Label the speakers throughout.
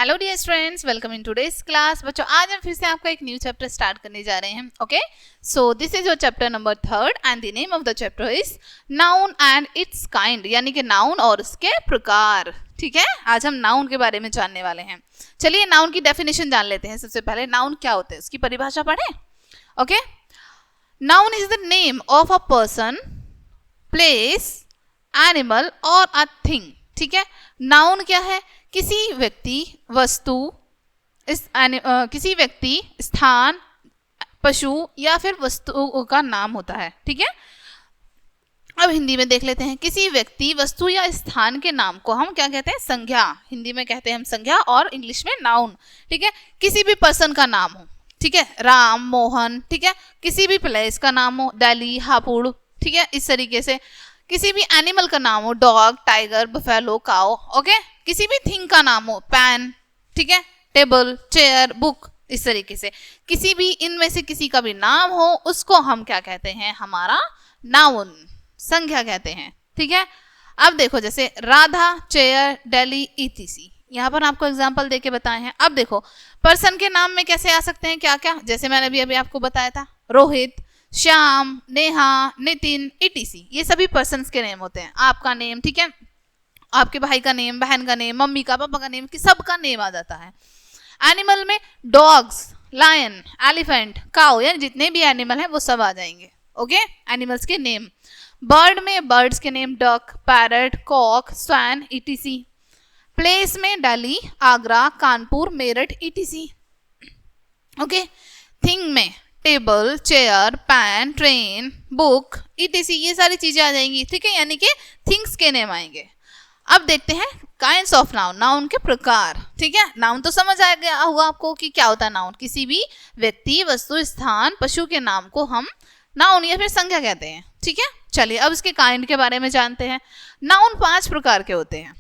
Speaker 1: Hello dear students, welcome in today's class. बच्चों, आज हम फिर से आपका एक न्यू चैप्टर स्टार्ट करने जा रहे हैं। Okay, so this is your chapter number 3 and the name of the chapter is noun and it's kind, यानी कि नाउन और उसके प्रकार। ठीक है, आज हम नाउन के बारे में जानने वाले हैं। चलिए नाउन की डेफिनेशन जान लेते हैं। सबसे पहले नाउन क्या होते हैं, उसकी परिभाषा पढ़ें। Okay, noun is the name of a person, place, animal और अ थिंग। ठीक है, नाउन क्या है? किसी व्यक्ति, वस्तु, किसी व्यक्ति, स्थान, पशु या फिर वस्तु का नाम होता है। ठीक है, अब हिंदी में देख लेते हैं। किसी व्यक्ति, वस्तु या स्थान के नाम को हम क्या कहते हैं? संज्ञा। हिंदी में कहते हैं हम संज्ञा और इंग्लिश में नाउन। ठीक है, किसी भी पर्सन का नाम हो, ठीक है, राम, मोहन, ठीक है, किसी भी प्लेस का नाम हो, दिल्ली, हापुड़, ठीक है, इस तरीके से। किसी भी एनिमल का नाम हो, डॉग, टाइगर, बफेलो, काओ। ओके, किसी भी थिंग का नाम हो, पेन, ठीक है, टेबल, चेयर, बुक, इस तरीके से। किसी भी इनमें से किसी का भी नाम हो, उसको हम क्या कहते हैं? हमारा नाउन, संज्ञा कहते हैं। ठीक है, अब देखो, जैसे राधा, चेयर, दिल्ली, etc। यहाँ पर आपको एग्जाम्पल देके बताए हैं। अब देखो पर्सन के नाम में कैसे आ सकते हैं, क्या क्या, जैसे मैंने अभी आपको बताया था, रोहित, श्याम, नेहा, नितिन, etc। ये सभी पर्सन्स के नेम होते हैं। आपका नेम, ठीक है, आपके भाई का नेम, बहन का नेम, मम्मी का, पापा का नेम, कि सबका नेम आ जाता है। एनिमल में डॉग्स, लायन, एलिफेंट, काउ, यानी जितने भी एनिमल हैं वो सब आ जाएंगे। ओके, एनिमल्स के नेम। बर्ड में बर्ड्स के name, duck, parrot, cock, swan, etc। Place में Delhi, Agra, Kanpur, Meerut, etc। Okay, thing में table, chair, pen, train, book, etc। ये सारी चीजें आ जाएंगी। ठीक है, यानी कि थिंग्स के नेम आएंगे। अब देखते हैं काइंड्स ऑफ नाउन, नाउन के प्रकार। ठीक है, नाउन तो समझ आ गया होगा आपको कि क्या होता है नाउन। किसी भी व्यक्ति, वस्तु, स्थान, पशु के नाम को हम नाउन या फिर संज्ञा कहते हैं। ठीक है, चलिए अब इसके काइंड के बारे में जानते हैं। नाउन 5 प्रकार के होते हैं।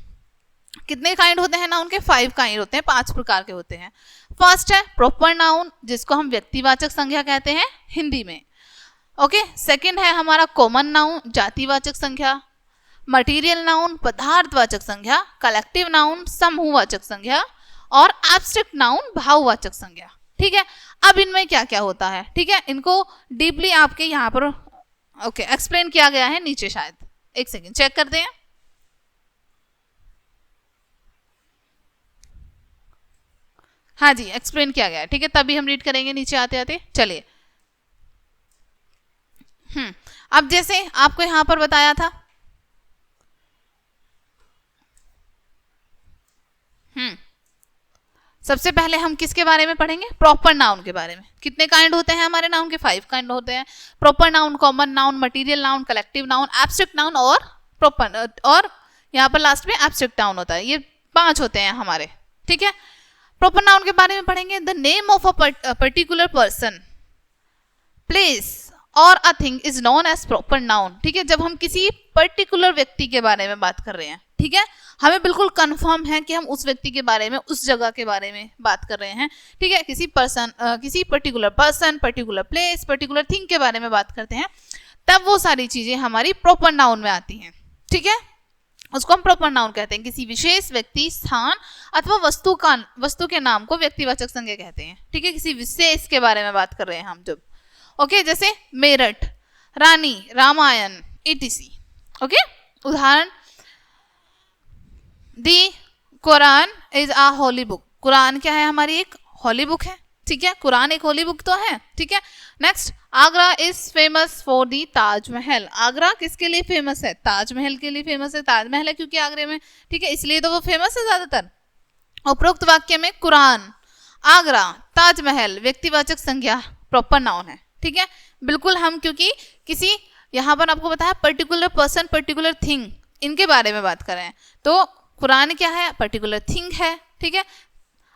Speaker 1: कितने काइंड होते हैं नाउन के? 5 काइंड होते हैं, 5 प्रकार के होते हैं। फर्स्ट है प्रॉपर नाउन, जिसको हम व्यक्तिवाचक संज्ञा कहते हैं हिंदी में। ओके, सेकंड है हमारा कॉमन नाउन, जातिवाचक संज्ञा। मटीरियल नाउन, पदार्थवाचक संज्ञा। कलेक्टिव नाउन, समूहवाचक संज्ञा। और एब्स्ट्रैक्ट नाउन, भाववाचक संज्ञा। ठीक है, अब इनमें क्या क्या होता है, ठीक है, इनको डीपली आपके यहाँ पर ओके एक्सप्लेन किया गया है नीचे, शायद एक सेकेंड चेक करते हैं। हाँ जी, एक्सप्लेन किया गया है। ठीक है, तभी हम रीड करेंगे नीचे आते आते। चलिए, अब जैसे आपको यहां पर बताया था, सबसे पहले हम किसके बारे में पढ़ेंगे? प्रॉपर नाउन के बारे में। कितने काइंड होते हैं हमारे नाउन के? 5 काइंड होते हैं। Proper noun, common noun, material noun, collective noun, abstract noun और प्रॉपर, और यहाँ पर लास्ट में एब्स्ट्रैक्ट नाउन होता है। ये 5 होते हैं हमारे। ठीक है, प्रॉपर नाउन के बारे में पढ़ेंगे। The name of a particular person, place और a thing is known as proper noun. ठीक है, जब हम किसी पर्टिकुलर व्यक्ति के बारे में बात कर रहे हैं, ठीक है, हमें बिल्कुल कंफर्म है कि हम उस व्यक्ति के बारे में, उस जगह के बारे में बात कर रहे हैं। ठीक है, किसी particular person, particular place, particular thing के बारे में बात करते हैं, तब वो सारी चीजें हमारी प्रॉपर नाउन में आती हैं। ठीक है, उसको हम प्रॉपर नाउन कहते हैं। किसी विशेष व्यक्ति, स्थान अथवा वस्तु के नाम को व्यक्तिवाचक संज्ञा कहते हैं। ठीक है, किसी विशेष के बारे में बात कर रहे हैं हम जब। ओके, जैसे मेरठ, रानी, रामायण, etc। ओके, उदाहरण, the Quran is a holy book. Quran क्या है? हमारी एक होली बुक है। ठीक है, कुरान एक होली बुक तो है। ठीक है, next, Agra is famous for the Taj Mahal. Agra किसके लिए फेमस है? ताजमहल के लिए फेमस है। ताजमहल है क्योंकि आगरे में, ठीक है, इसलिए तो वो फेमस है ज्यादातर। उपरोक्त वाक्य में कुरान, आगरा, ताजमहल व्यक्तिवाचक संज्ञा प्रॉपर नाउन है। ठीक है, बिल्कुल हम क्योंकि किसी, यहाँ पर आपको बताया पर्टिकुलर पर्सन, पर्टिकुलर थिंग, इनके बारे में बात कर रहे हैं। तो कुरान क्या है? पर्टिकुलर थिंग है। ठीक है,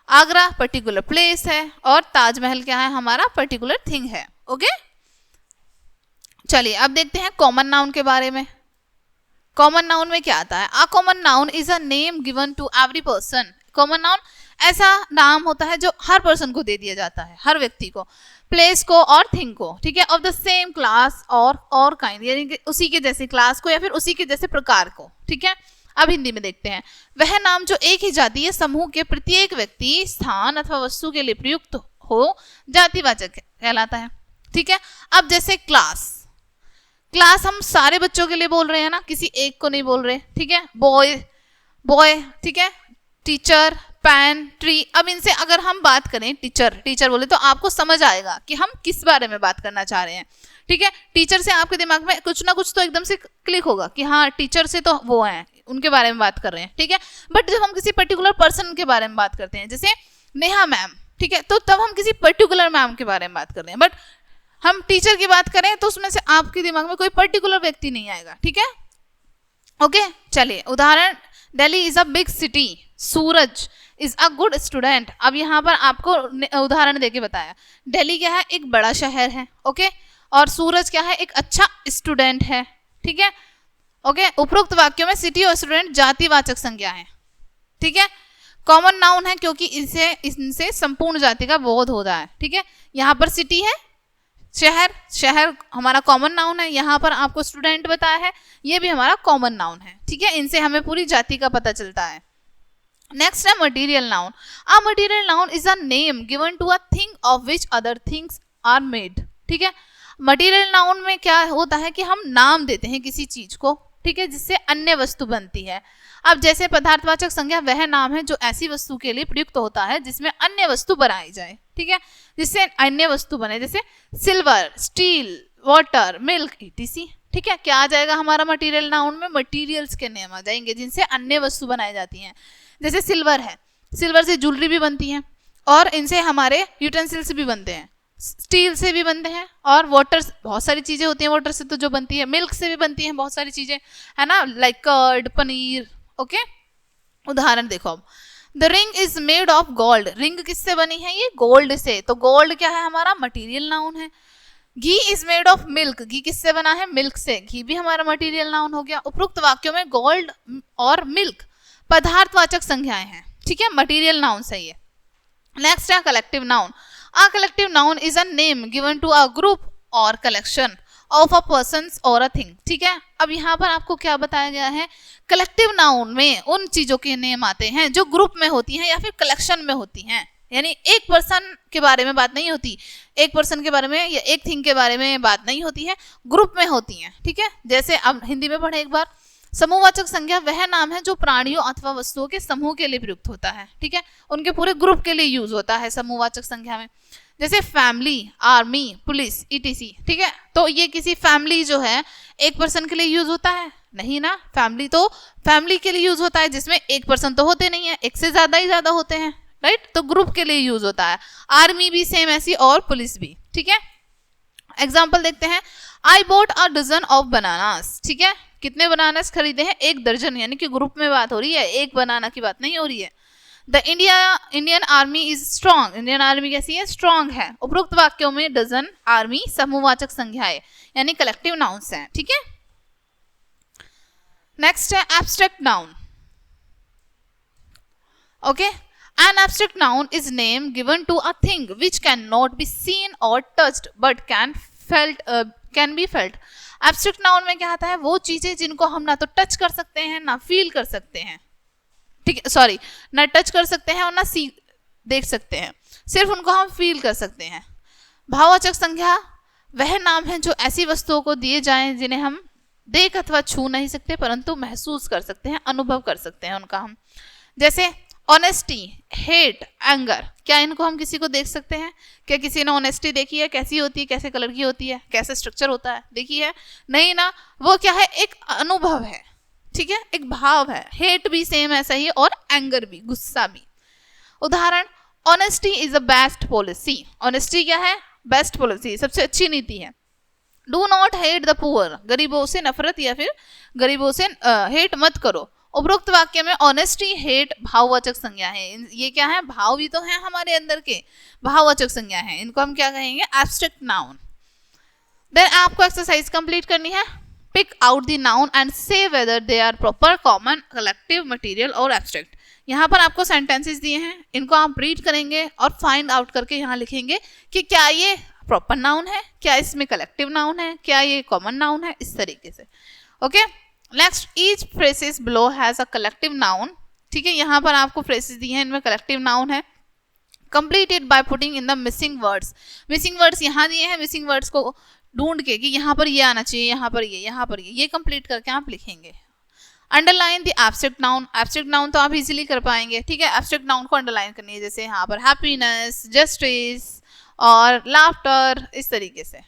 Speaker 1: आगरा पर्टिकुलर प्लेस है, और ताजमहल क्या है? हमारा पर्टिकुलर थिंग है। ओके, चलिए अब देखते हैं कॉमन नाउन के बारे में। कॉमन नाउन में क्या आता है? A common noun is a name given to every person. Common noun ऐसा नाम होता है जो हर पर्सन को दे दिया जाता है, हर व्यक्ति को, प्लेस को और थिंग को। ठीक है, ऑफ द सेम क्लास और काइंड, यानी कि उसी के जैसे क्लास को या फिर उसी के जैसे प्रकार को। ठीक है, अब हिंदी में देखते हैं। वह नाम जो एक ही जाति या समूह के प्रत्येक व्यक्ति, स्थान अथवा वस्तु के लिए प्रयुक्त हो जातिवाचक कहलाता है। ठीक है, अब जैसे क्लास, क्लास हम सारे बच्चों के लिए बोल रहे हैं ना, किसी एक को नहीं बोल रहे। ठीक है, बॉय बॉय, ठीक है, टीचर, पेन, ट्री। अब इनसे अगर हम बात करें, टीचर टीचर बोले तो आपको समझ आएगा कि हम किस बारे में बात करना चाह रहे हैं। ठीक है, टीचर से आपके दिमाग में कुछ ना कुछ तो एकदम से क्लिक होगा कि हाँ टीचर से तो वो हैं, उनके बारे में बात कर रहे हैं। ठीक है, बट जब हम किसी पर्टिकुलर पर्सन के बारे में बात करते हैं, जैसे नेहा मैम, ठीक है, तो तब हम किसी पर्टिकुलर मैम के बारे में बात कर रहे हैं। बट हम टीचर की बात करें तो उसमें से आपके दिमाग में कोई पर्टिकुलर व्यक्ति नहीं आएगा। ठीक है, ओके, चलिए उदाहरण, Delhi is a big city, Suraj is a good student. अब यहाँ पर आपको उदाहरण देके बताया, दिल्ली क्या है, एक बड़ा शहर है, ओके, और सूरज क्या है, एक अच्छा स्टूडेंट है। ठीक है, ओके, उपरोक्त वाक्यों में सिटी और स्टूडेंट जातिवाचक संज्ञा है। ठीक है, कॉमन नाउन है क्योंकि इनसे संपूर्ण जाति का बोध होता है। ठीक है, यहाँ पर सिटी है, शहर, शहर हमारा कॉमन नाउन है। यहाँ पर आपको स्टूडेंट बताया है, ये भी हमारा कॉमन नाउन है। ठीक है, इनसे हमें पूरी जाति का पता चलता है। नेक्स्ट है material noun. A material noun is a name given to a thing of which other things are made. ठीक है, मटीरियल नाउन में क्या होता है कि हम नाम देते हैं किसी चीज को, ठीक है, जिससे अन्य वस्तु बनती है। अब जैसे पदार्थवाचक संज्ञा वह नाम है जो ऐसी वस्तु के लिए प्रयुक्त होता है जिसमें अन्य वस्तु बनाई जाए। ठीक है, जिससे अन्य वस्तु बने, जैसे silver, steel, water, milk, etc. ठीक है, क्या आ जाएगा हमारा मटीरियल नाउन में, मटीरियल्स के नेम आ जाएंगे जिनसे अन्य वस्तु बनाई जाती हैं। जैसे सिल्वर है, सिल्वर से ज्वेलरी भी बनती है और इनसे हमारे यूटेंसिल्स भी बनते हैं, स्टील से भी बनते हैं, और वाटर, बहुत सारी चीजें होती हैं वाटर से तो जो बनती है, मिल्क से भी बनती हैं बहुत सारी चीजें, है ना, लाइक कर्ड, पनीर। ओके, उदाहरण देखो, अब the ring is made of gold. Ring किससे बनी है, ये गोल्ड से, तो गोल्ड क्या है हमारा मटीरियल नाउन है। घी इज मेड ऑफ मिल्क, घी किससे बना है, मिल्क से, घी भी हमारा मटीरियल नाउन हो गया। उपरोक्त वाक्यों में गोल्ड और मिल्क पदार्थवाचक संज्ञाएं हैं। ठीक है, मटीरियल नाउन सही है। नेक्स्ट है collective noun. A collective noun is a name given to a group और कलेक्शन ऑफ अ पर्सन्स और अ थिंग। ठीक है, अब यहाँ पर आपको क्या बताया गया है, कलेक्टिव नाउन में उन चीजों के नेम आते हैं जो ग्रुप में होती हैं या फिर कलेक्शन में होती हैं। यानी एक पर्सन के बारे में बात नहीं होती, एक पर्सन के बारे में या एक थिंग के बारे में बात नहीं होती है, ग्रुप में होती हैं। ठीक है, जैसे अब हिंदी में पढ़े एक बार, समूहवाचक संज्ञा वह नाम है जो प्राणियों अथवा वस्तुओं के समूह के लिए प्रयुक्त होता है। ठीक है, उनके पूरे ग्रुप के लिए यूज होता है समूहवाचक संज्ञा में। जैसे फैमिली, आर्मी, पुलिस, ईटीसी। ठीक है, तो ये किसी फैमिली जो है एक पर्सन के लिए यूज होता है नहीं ना, फैमिली तो फैमिली के लिए यूज होता है जिसमें एक पर्सन तो होते नहीं है, एक से ज्यादा ही ज्यादा होते हैं, राइट, तो ग्रुप के लिए यूज होता है। आर्मी भी सेम ऐसी, और पुलिस भी। ठीक है, एग्जाम्पल देखते हैं, I bought a dozen of bananas. ठीक है, कितने बनानास खरीदे हैं, एक दर्जन, यानी कि ग्रुप में बात हो रही है, एक बनाना की बात नहीं हो रही है। The Indian army is strong, Indian army कैसी है, स्ट्रॉन्ग है। उपरोक्त वाक्यों में डजन, आर्मी समूहवाचक संज्ञाएं यानी कलेक्टिव नाउन्स हैं। ठीक है, नेक्स्ट है abstract noun. Okay, an abstract noun is name given to a thing which cannot be seen or touched but can be felt. Abstract noun में क्या आता है, वो चीजें जिनको हम ना तो टच कर सकते हैं ना फील कर सकते हैं। ठीक है, सॉरी, ना टच कर सकते हैं और ना देख सकते हैं, सिर्फ उनको हम फील कर सकते हैं। भाववाचक संज्ञा वह नाम है जो ऐसी वस्तुओं को दिए जाएं जिन्हें हम देख अथवा छू नहीं सकते परंतु महसूस कर सकते हैं, अनुभव कर सकते हैं उनका हम। जैसे ऑनेस्टी, हेट, एंगर, क्या इनको हम किसी को देख सकते हैं? क्या किसी ने ऑनेस्टी देखी है, कैसी होती है, कैसे कलर की होती है, कैसे स्ट्रक्चर होता है, देखी है? नहीं ना, वो क्या है, एक अनुभव है। ठीक है, एक भाव है। हेट भी सेम ऐसा ही, और एंगर भी, गुस्सा भी। उदाहरण, honesty is a best policy. Honesty क्या है, बेस्ट पॉलिसी, सबसे अच्छी नीति है। Do not hate the poor, गरीबों से नफरत या फिर गरीबों से हेट मत करो। उपरोक्त वाक्य में ऑनेस्टी, हेट भाववाचक संज्ञा है। ये क्या है, भाव भी तो है हमारे अंदर के, भाववाचक संज्ञा है, इनको हम क्या कहेंगे, एब्स्ट्रैक्ट नाउन। देन आपको एक्सरसाइज कंप्लीट करनी है। Pick out the noun and say whether they are proper, common, collective, material और एब्स्ट्रैक्ट। यहाँ पर आपको सेंटेंसेस दिए हैं, इनको आप रीड करेंगे और फाइंड आउट करके यहाँ लिखेंगे कि क्या ये प्रॉपर नाउन है, क्या इसमें कलेक्टिव नाउन है, क्या ये कॉमन नाउन है, इस तरीके से। Okay, next, each phrases below has a collective noun, ठीक है, यहाँ पर आपको फ्रेसेस दी हैं, इनमें कलेक्टिव नाउन है। Completed by putting in the missing words, missing words यहाँ दिए हैं, मिसिंग वर्ड्स को ढूंढ के कि यहाँ पर ये आना चाहिए, यहाँ पर ये कंप्लीट करके आप लिखेंगे। Underline the abstract noun, abstract noun तो आप इजीली कर पाएंगे, ठीक है, एब्स्ट्रैक्ट नाउन को अंडरलाइन करनी है, जैसे यहाँ पर हैप्पीनेस, जस्टिस और लाफ्टर, इस तरीके से,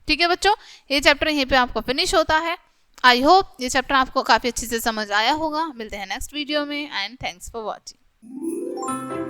Speaker 1: ठीक है बच्चों। ये चैप्टर यहीं पे आपको फिनिश होता है। आई होप ये चैप्टर आपको काफी अच्छे से समझ आया होगा। मिलते हैं नेक्स्ट वीडियो में एंड थैंक्स फॉर वॉचिंग।